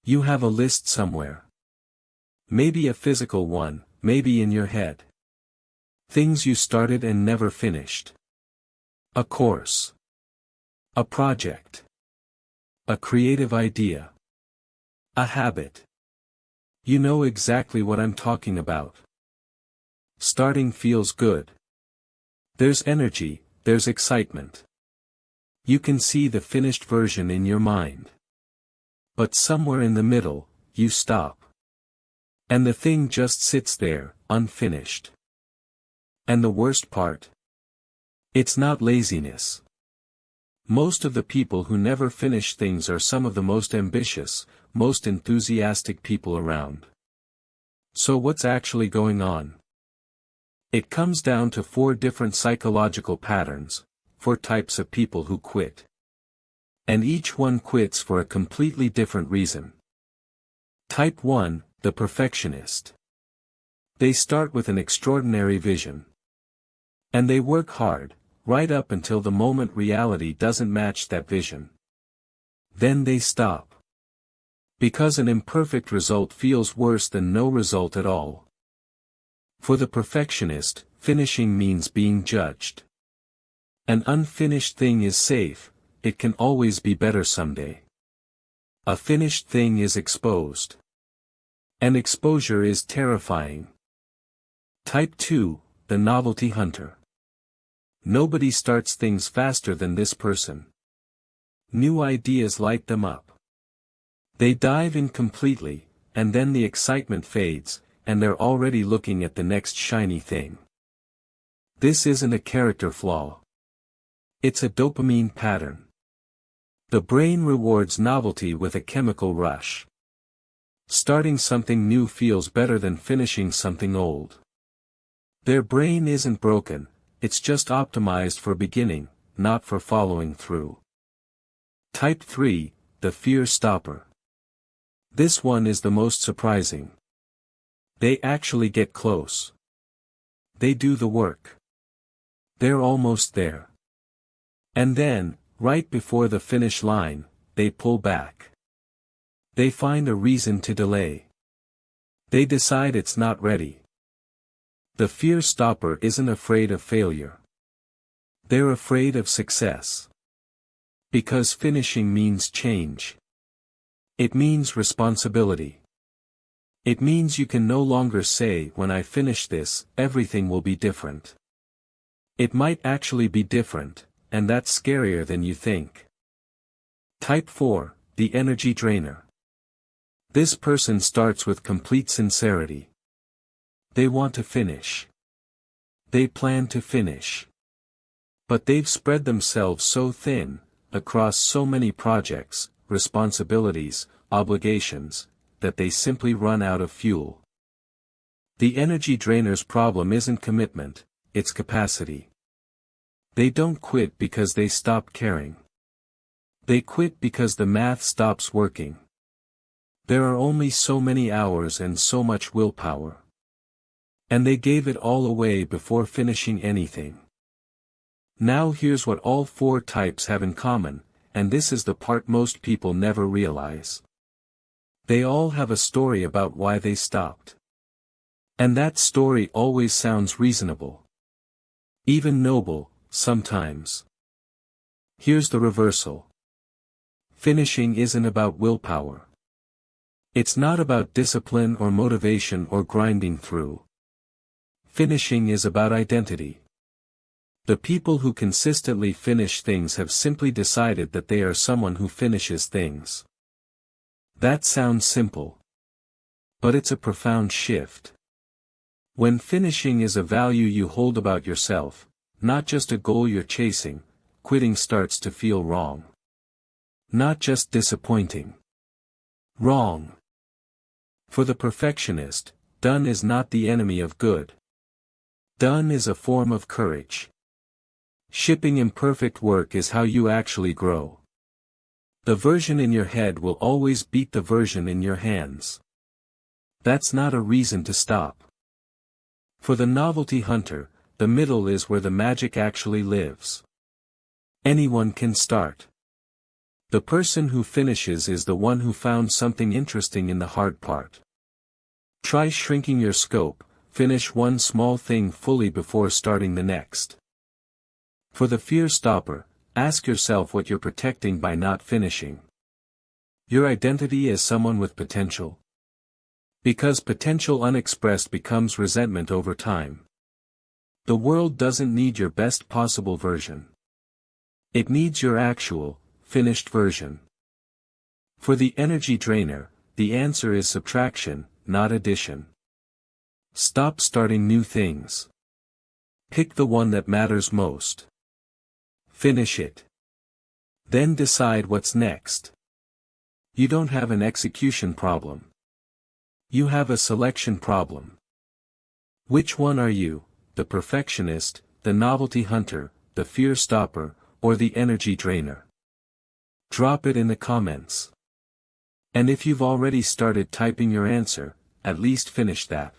You have a list somewhere. Maybe a physical one, maybe in your head. Things you started and never finished. A course. A project. A creative idea. A habit. You know exactly what I'm talking about. Starting feels good. There's energy, there's excitement. You can see the finished version in your mind. But somewhere in the middle, you stop. And the thing just sits there, unfinished. And the worst part? It's not laziness. Most of the people who never finish things are some of the most ambitious, most enthusiastic people around. So what's actually going on? It comes down to 4 different psychological patterns, 4 types of people who quit. And each one quits for a completely different reason. Type 1, the perfectionist. They start with an extraordinary vision. And they work hard, right up until the moment reality doesn't match that vision. Then they stop. Because an imperfect result feels worse than no result at all. For the perfectionist, finishing means being judged. An unfinished thing is safe, it can always be better someday. A finished thing is exposed. And exposure is terrifying. Type 2, the novelty hunter. Nobody starts things faster than this person. New ideas light them up. They dive in completely, and then the excitement fades, and they're already looking at the next shiny thing. This isn't a character flaw. It's a dopamine pattern. The brain rewards novelty with a chemical rush. Starting something new feels better than finishing something old. Their brain isn't broken, it's just optimized for beginning, not for following through. Type 3, the fear stopper. This one is the most surprising. They actually get close. They do the work. They're almost there. And then, right before the finish line, they pull back. They find a reason to delay. They decide it's not ready. The fear stopper isn't afraid of failure. They're afraid of success. Because finishing means change. It means responsibility. It means you can no longer say, when I finish this, everything will be different. It might actually be different, and that's scarier than you think. Type 4, the energy drainer. This person starts with complete sincerity. They want to finish. They plan to finish. But they've spread themselves so thin, across so many projects, responsibilities, obligations, that they simply run out of fuel. The energy drainer's problem isn't commitment, it's capacity. They don't quit because they stop caring. They quit because the math stops working. There are only so many hours and so much willpower. And they gave it all away before finishing anything. Now here's what all 4 types have in common, and this is the part most people never realize. They all have a story about why they stopped. And that story always sounds reasonable. Even noble, sometimes. Here's the reversal. Finishing isn't about willpower. It's not about discipline or motivation or grinding through. Finishing is about identity. The people who consistently finish things have simply decided that they are someone who finishes things. That sounds simple. But it's a profound shift. When finishing is a value you hold about yourself, not just a goal you're chasing, quitting starts to feel wrong. Not just disappointing. Wrong. For the perfectionist, done is not the enemy of good. Done is a form of courage. Shipping imperfect work is how you actually grow. The version in your head will always beat the version in your hands. That's not a reason to stop. For the novelty hunter, the middle is where the magic actually lives. Anyone can start. The person who finishes is the one who found something interesting in the hard part. Try shrinking your scope, finish one small thing fully before starting the next. For the fear stopper, ask yourself what you're protecting by not finishing. Your identity as someone with potential. Because potential unexpressed becomes resentment over time. The world doesn't need your best possible version. It needs your actual, finished version. For the energy drainer, the answer is subtraction, not addition. Stop starting new things. Pick the one that matters most. Finish it. Then decide what's next. You don't have an execution problem. You have a selection problem. Which one are you, the perfectionist, the novelty hunter, the fear stopper, or the energy drainer? Drop it in the comments. And if you've already started typing your answer, at least finish that.